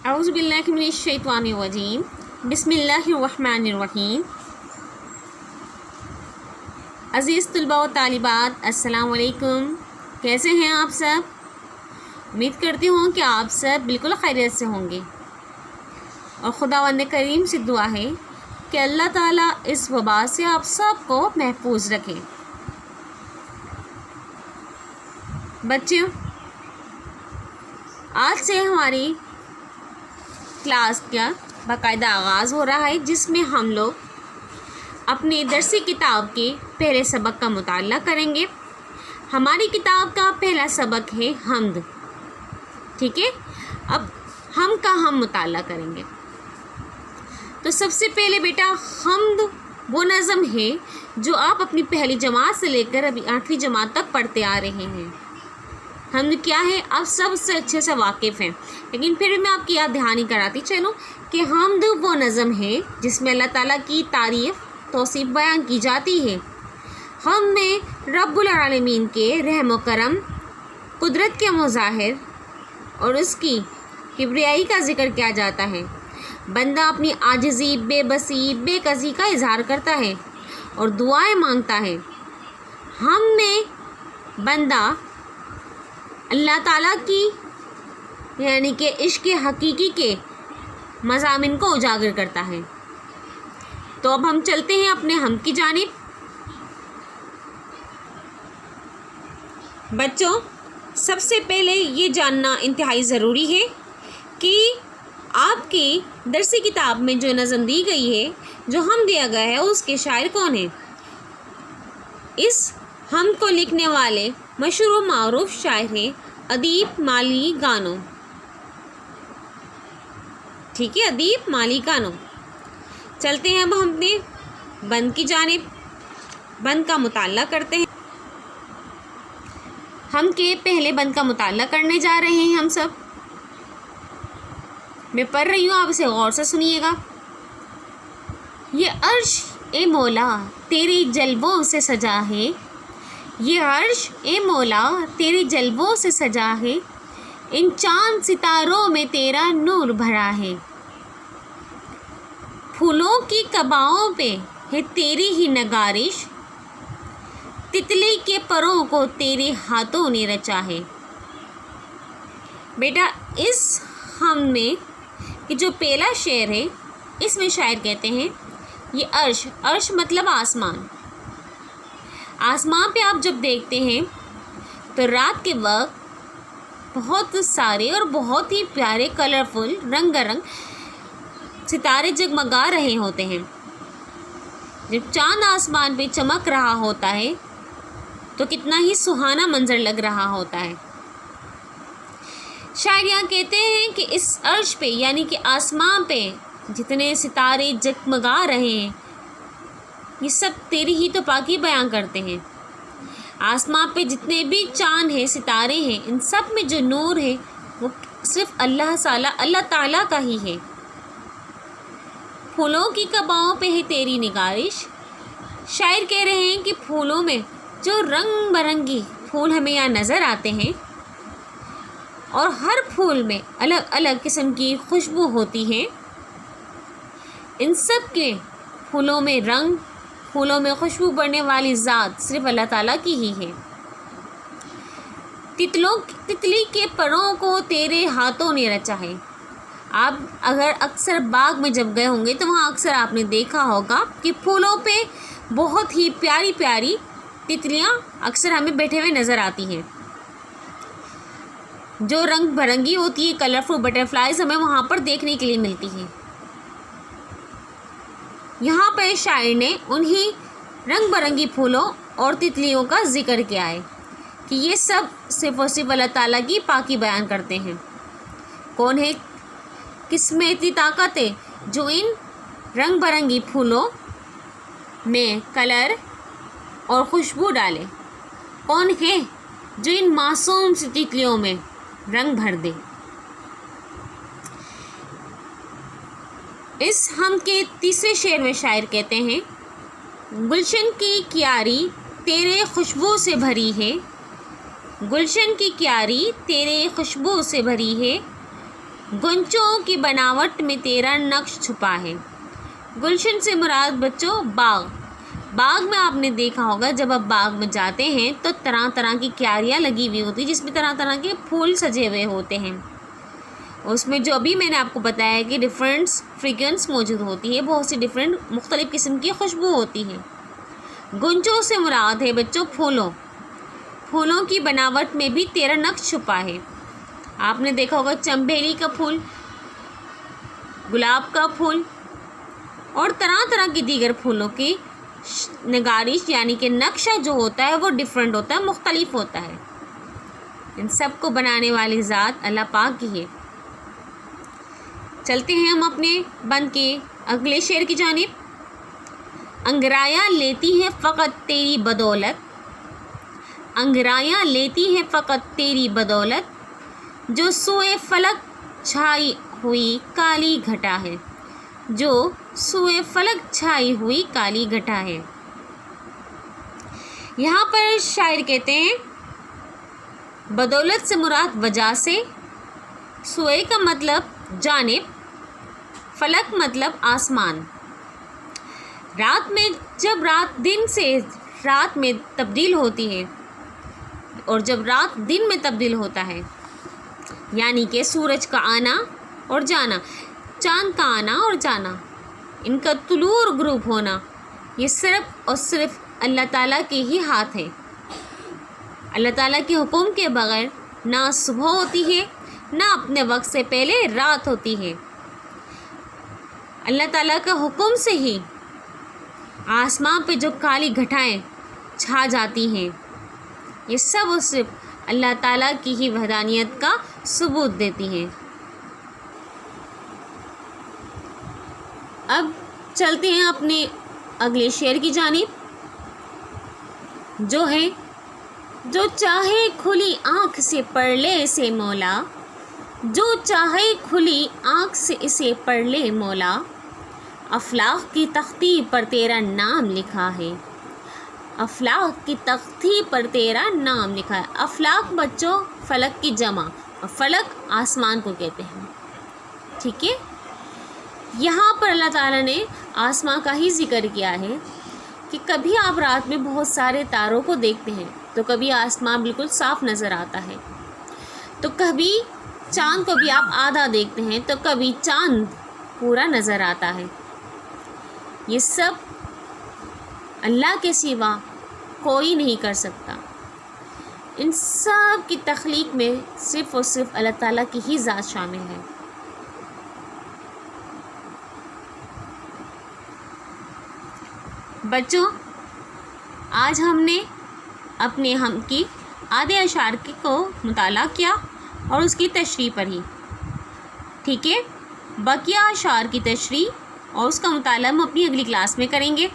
اعوذ باللہ من الشیطان الرجیم بسم اللہ الرحمن الرحیم۔ عزیز طلباء و طالبات، السلام علیکم۔ کیسے ہیں آپ سب؟ امید کرتی ہوں کہ آپ سب بالکل خیریت سے ہوں گے، اور خداوند کریم سے دعا ہے کہ اللہ تعالیٰ اس وبا سے آپ سب کو محفوظ رکھے۔ بچوں، آج سے ہماری کلاس کا باقاعدہ آغاز ہو رہا ہے، جس میں ہم لوگ اپنی درسی کتاب کے پہلے سبق کا مطالعہ کریں گے۔ ہماری کتاب کا پہلا سبق ہے حمد، ٹھیک ہے؟ اب ہم کا ہم مطالعہ کریں گے۔ تو سب سے پہلے بیٹا، حمد وہ نظم ہے جو آپ اپنی پہلی جماعت سے لے کر ابھی 8ویں جماعت تک پڑھتے آ رہے ہیں۔ حمد کیا ہے آپ سب سے اچھے سے واقف ہیں، لیکن پھر میں آپ کی یاد دہانی کراتی چلوں کہ حمد وہ نظم ہے جس میں اللہ تعالیٰ کی تعریف توصیف بیان کی جاتی ہے۔ حمد میں رب العالمین کے رحم و کرم، قدرت کے مظاہر اور اس کی کبریائی کا ذکر کیا جاتا ہے۔ بندہ اپنی عاجزی، بے بسی، بے کسی کا اظہار کرتا ہے اور دعائیں مانگتا ہے۔ حمد میں بندہ اللہ تعالیٰ کی یعنی کہ عشق حقیقی کے مضامین کو اجاگر کرتا ہے۔ تو اب ہم چلتے ہیں اپنے حمد کی جانب۔ بچوں، سب سے پہلے یہ جاننا انتہائی ضروری ہے کہ آپ کی درسی کتاب میں جو نظم دی گئی ہے، جو حمد دیا گیا ہے، اس کے شاعر کون ہیں؟ اس حمد کو لکھنے والے مشہور و معروف شاعر ہیں ادیب مالی گانو، ٹھیک ہے؟ ادیب مالی گانو۔ چلتے ہیں اب ہم اپنے بند کی جانب، بند کا مطالعہ کرتے ہیں۔ ہم کے پہلے بند کا مطالعہ کرنے جا رہے ہیں ہم سب۔ میں پڑھ رہی ہوں، آپ اسے غور سے سنیے گا۔ یہ عرش اے مولا تیری جلووں سے سجا ہے، یہ عرش اے مولا تیری جلووں سے سجا ہے، ان چاند ستاروں میں تیرا نور بھرا ہے، پھولوں کی کباؤں پہ ہے تیری ہی نگارش، تتلی کے پروں کو تیرے ہاتھوں نے رچا ہے۔ بیٹا، اس حمد میں کہ جو پہلا شعر ہے، اس میں شاعر کہتے ہیں یہ عرش، عرش مطلب آسمان، آسمان پہ آپ جب دیکھتے ہیں تو رات کے وقت بہت سارے اور بہت ہی پیارے کلرفل رنگ رنگ ستارے جگمگا رہے ہوتے ہیں۔ جب چاند آسمان پہ چمک رہا ہوتا ہے تو کتنا ہی سہانا منظر لگ رہا ہوتا ہے۔ شاعر یہاں کہتے ہیں کہ اس عرش پہ یعنی کہ آسمان پہ جتنے ستارے جگمگا رہے ہیں، یہ سب تیری ہی تو پاکی بیان کرتے ہیں۔ آسمان پہ جتنے بھی چاند ہیں، ستارے ہیں، ان سب میں جو نور ہے وہ صرف اللہ تعالیٰ کا ہی ہے۔ پھولوں کی کباؤں پہ ہے تیری نگارش۔ شاعر کہہ رہے ہیں کہ پھولوں میں جو رنگ برنگی پھول ہمیں یہاں نظر آتے ہیں، اور ہر پھول میں الگ الگ قسم کی خوشبو ہوتی ہے، ان سب کے پھولوں میں رنگ، پھولوں میں خوشبو بڑھنے والی ذات صرف اللہ تعالیٰ کی ہی ہے۔ تتلی کے پروں کو تیرے ہاتھوں نے رچا ہے۔ آپ اگر اکثر باغ میں جب گئے ہوں گے تو وہاں اکثر آپ نے دیکھا ہوگا کہ پھولوں پہ بہت ہی پیاری پیاری تتلیاں اکثر ہمیں بیٹھے ہوئے نظر آتی ہیں، جو رنگ برنگی ہوتی ہے، کلرفل بٹر فلائز ہمیں وہاں پر دیکھنے کے لیے ملتی ہیں۔ یہاں پہ شاعر نے انہی رنگ برنگی پھولوں اور تتلیوں کا ذکر کیا ہے کہ یہ سب صرف اور صرف اللہ تعالیٰ کی پاکی بیان کرتے ہیں۔ کون ہے، کس میں اتنی طاقت ہے جو ان رنگ برنگی پھولوں میں کلر اور خوشبو ڈالے؟ کون ہے جو ان معصوم سی تتلیوں میں رنگ بھر دے؟ اس حمد کے تیسرے شعر میں شاعر کہتے ہیں گلشن کی کیاری تیرے خوشبو سے بھری ہے، گلشن کی کیاری تیرے خوشبو سے بھری ہے، گنچوں کی بناوٹ میں تیرا نقش چھپا ہے۔ گلشن سے مراد بچوں باغ۔ باغ میں آپ نے دیکھا ہوگا جب آپ باغ میں جاتے ہیں تو طرح طرح کی کیاریاں لگی ہوئی ہوتی ہیں جس میں طرح طرح کے پھول سجے ہوئے ہوتے ہیں۔ اس میں جو ابھی میں نے آپ کو بتایا کہ ڈفرینٹ فریگرنس موجود ہوتی ہے، بہت سی ڈفرینٹ مختلف قسم کی خوشبو ہوتی ہے۔ گنچوں سے مراد ہے بچوں پھولوں۔ پھولوں کی بناوٹ میں بھی تیرا نقش چھپا ہے۔ آپ نے دیکھا ہوگا چنبیلی کا پھول، گلاب کا پھول اور طرح طرح کی دیگر پھولوں کی نگارش یعنی کہ نقشہ جو ہوتا ہے وہ ڈفرینٹ ہوتا ہے، مختلف ہوتا ہے۔ ان سب کو بنانے والی ذات اللہ پاک کی ہے۔ چلتے ہیں ہم اپنے بند کے اگلے شعر کی جانب۔ انگرایاں لیتی ہے فقط تیری بدولت، انگرایاں لیتی ہے فقط تیری بدولت، جو سوئے فلک چھائی ہوئی کالی گھٹا ہے، جو سوئے فلک چھائی ہوئی کالی گھٹا ہے۔ یہاں پر شاعر کہتے ہیں بدولت سے مراد وجہ سے، سوئے کا مطلب جانب، فلک مطلب آسمان۔ رات میں جب رات دن سے رات میں تبدیل ہوتی ہے اور جب رات دن میں تبدیل ہوتا ہے، یعنی کہ سورج کا آنا اور جانا، چاند کا آنا اور جانا، ان کا طلوع اور غروب ہونا، یہ صرف اور صرف اللہ تعالیٰ کے ہی ہاتھ ہے۔ اللہ تعالیٰ کے حکم کے بغیر نہ صبح ہوتی ہے نہ اپنے وقت سے پہلے رات ہوتی ہے۔ اللہ تعالیٰ کا حکم سے ہی آسمان پہ جو کالی گھٹائیں چھا جاتی ہیں، یہ سب اور صرف اللہ تعالیٰ کی ہی وحدانیت کا ثبوت دیتی ہیں۔ اب چلتے ہیں اپنے اگلے شعر کی جانب، جو ہے جو چاہے کھلی آنکھ سے پڑھ لے اسے مولا، جو چاہے کھلی آنکھ سے اسے پڑھ لے مولا، افلاک کی تختی پر تیرا نام لکھا ہے، افلاک کی تختی پر تیرا نام لکھا ہے۔ افلاک بچوں فلک کی جمع، اور فلک آسمان کو کہتے ہیں، ٹھیک ہے۔ یہاں پر اللہ تعالیٰ نے آسمان کا ہی ذکر کیا ہے کہ کبھی آپ رات میں بہت سارے تاروں کو دیکھتے ہیں تو کبھی آسمان بالکل صاف نظر آتا ہے، تو کبھی چاند کو بھی آپ آدھا دیکھتے ہیں تو کبھی چاند پورا نظر آتا ہے۔ یہ سب اللہ کے سوا کوئی نہیں کر سکتا۔ ان سب کی تخلیق میں صرف اور صرف اللہ تعالیٰ کی ہی ذات شامل ہے۔ بچوں، آج ہم نے اپنے ہم کی آدھے اشعار کو مطالعہ کیا اور اس کی تشریح پڑھی، ٹھیک ہے۔ بقیہ اشعار کی تشریح اور اس کا مطالعہ ہم اپنی اگلی کلاس میں کریں گے۔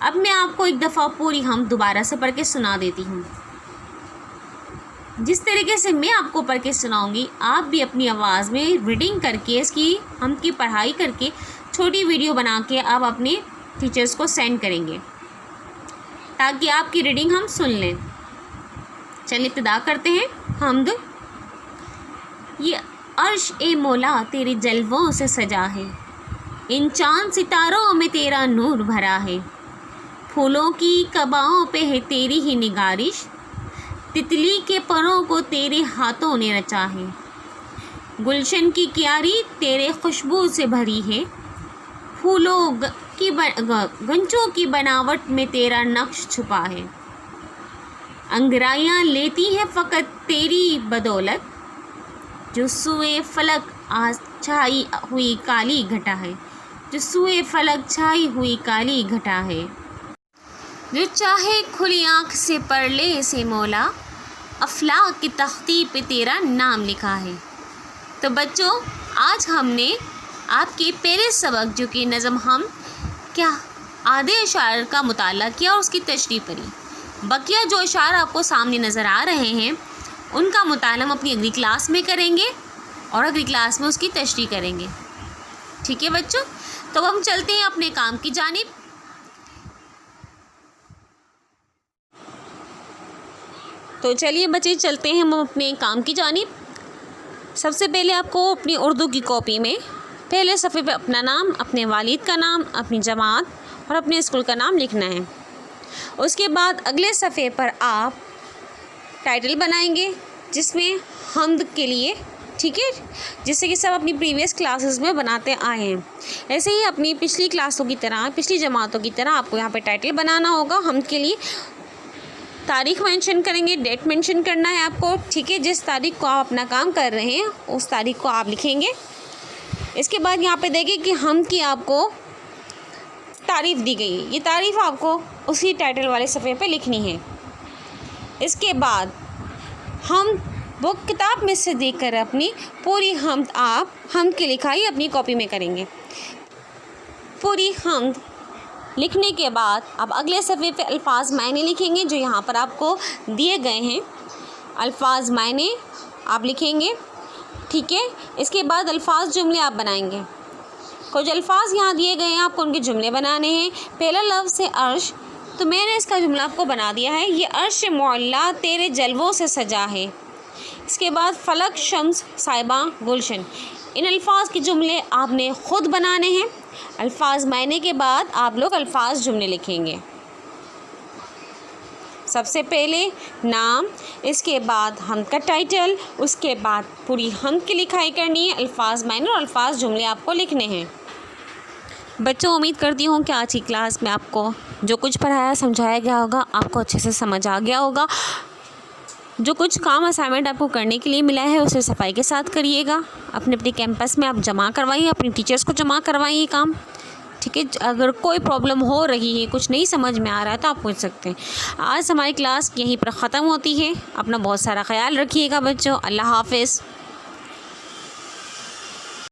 اب میں آپ کو ایک دفعہ پوری ہم دوبارہ سے پڑھ کے سنا دیتی ہوں۔ جس طریقے سے میں آپ کو پڑھ کے سناؤں گی، آپ بھی اپنی آواز میں ریڈنگ کر کے اس کی ہم کی پڑھائی کر کے چھوٹی ویڈیو بنا کے آپ اپنے ٹیچرز کو سینڈ کریں گے تاکہ آپ کی ریڈنگ ہم سن لیں۔ چلیے ابتدا کرتے ہیں۔ حمد۔ یہ عرش اے مولا تیرے جلووں سے سجا ہے، ان چاند ستاروں میں تیرا نور بھرا ہے، پھولوں کی کباؤں پہ ہے تیری ہی نگارش، تتلی کے پروں کو تیرے ہاتھوں نے رچا ہے، گلشن کی کیاری تیرے خوشبو سے بھری ہے، پھولوں کی گنچوں کی بناوٹ میں تیرا نقش چھپا ہے، انگرائیاں لیتی ہے فقط تیری بدولت، جو سوئے فلک چھائی ہوئی کالی گھٹا ہے، جو سوئے فلک چھائی ہوئی کالی گھٹا ہے، جو چاہے کھلی آنکھ سے پڑھ لے اسے مولا، افلاک کی تختی پہ تیرا نام لکھا ہے۔ تو بچوں، آج ہم نے آپ کے پہلے سبق جو کہ نظم ہم کیا آدھے اشعار کا مطالعہ کیا اور اس کی تشریح پڑھی۔ بقیہ جو اشعار آپ کو سامنے نظر آ رہے ہیں ان کا مطالعہ ہم اپنی اگلی کلاس میں کریں گے اور اگلی کلاس میں اس کی تشریح کریں گے، ٹھیک ہے بچوں۔ تو ہم چلتے ہیں اپنے کام کی جانب۔ تو چلیے بچے چلتے ہیں ہم اپنے کام کی جانب۔ سب سے پہلے آپ کو اپنی اردو کی کاپی میں پہلے صفحے پہ اپنا نام، اپنے والد کا نام، اپنی جماعت اور اپنے اسکول کا نام لکھنا ہے۔ اس کے بعد اگلے صفحے پر آپ ٹائٹل بنائیں گے جس میں حمد کے لیے، ٹھیک ہے، جیسے کہ سب اپنی پریویس کلاسز میں بناتے آئے ہیں، ایسے ہی اپنی پچھلی کلاسوں کی طرح، پچھلی جماعتوں کی طرح آپ کو یہاں پہ ٹائٹل بنانا ہوگا حمد کے لیے۔ تاریخ مینشن کریں گے، ڈیٹ مینشن کرنا ہے آپ کو، ٹھیک ہے، جس تاریخ کو آپ اپنا کام کر رہے ہیں اس تاریخ کو آپ لکھیں گے۔ اس کے بعد یہاں پہ دیکھیں کہ حمد کی آپ کو تعریف دی گئی ہے، یہ تعریف آپ کو اسی ٹائٹل والے صفحے پہ لکھنی ہے۔ اس کے بعد ہم بک کتاب میں سے دیکھ کر اپنی پوری حمد آپ حمد کی لکھائی اپنی کاپی میں کریں گے۔ پوری حمد لکھنے کے بعد اب اگلے صفحے پہ الفاظ معنی لکھیں گے جو یہاں پر آپ کو دیے گئے ہیں، الفاظ معنی آپ لکھیں گے، ٹھیک ہے۔ اس کے بعد الفاظ جملے آپ بنائیں گے، کچھ الفاظ یہاں دیے گئے ہیں آپ کو ان کے جملے بنانے ہیں۔ پہلا لفظ ہے عرش، تو میں نے اس کا جملہ آپ کو بنا دیا ہے، یہ عرش معلیٰ تیرے جلووں سے سجا ہے۔ اس کے بعد فلک، شمس، صائبہ، گلشن، ان الفاظ کے جملے آپ نے خود بنانے ہیں۔ الفاظ معنی کے بعد آپ لوگ الفاظ جملے لکھیں گے، سب سے پہلے نام، اس کے بعد حمد کا ٹائٹل، اس کے بعد پوری حمد کی لکھائی کرنی ہے، الفاظ معنی اور الفاظ جملے آپ کو لکھنے ہیں۔ بچوں، امید کرتی ہوں کہ آج کی کلاس میں آپ کو جو کچھ پڑھایا سمجھایا گیا ہوگا آپ کو اچھے سے سمجھ آ گیا ہوگا۔ جو کچھ کام اسائنمنٹ آپ کو کرنے کے لیے ملا ہے اسے صفائی کے ساتھ کریے گا، اپنے کیمپس میں آپ جمع کروائیے، اپنی ٹیچرز کو جمع کروائیے یہ کام، ٹھیک ہے۔ اگر کوئی پرابلم ہو رہی ہے، کچھ نہیں سمجھ میں آ رہا ہے تو آپ پوچھ سکتے ہیں۔ آج ہماری کلاس یہیں پر ختم ہوتی ہے، اپنا بہت سارا خیال رکھیے گا بچوں، اللہ حافظ۔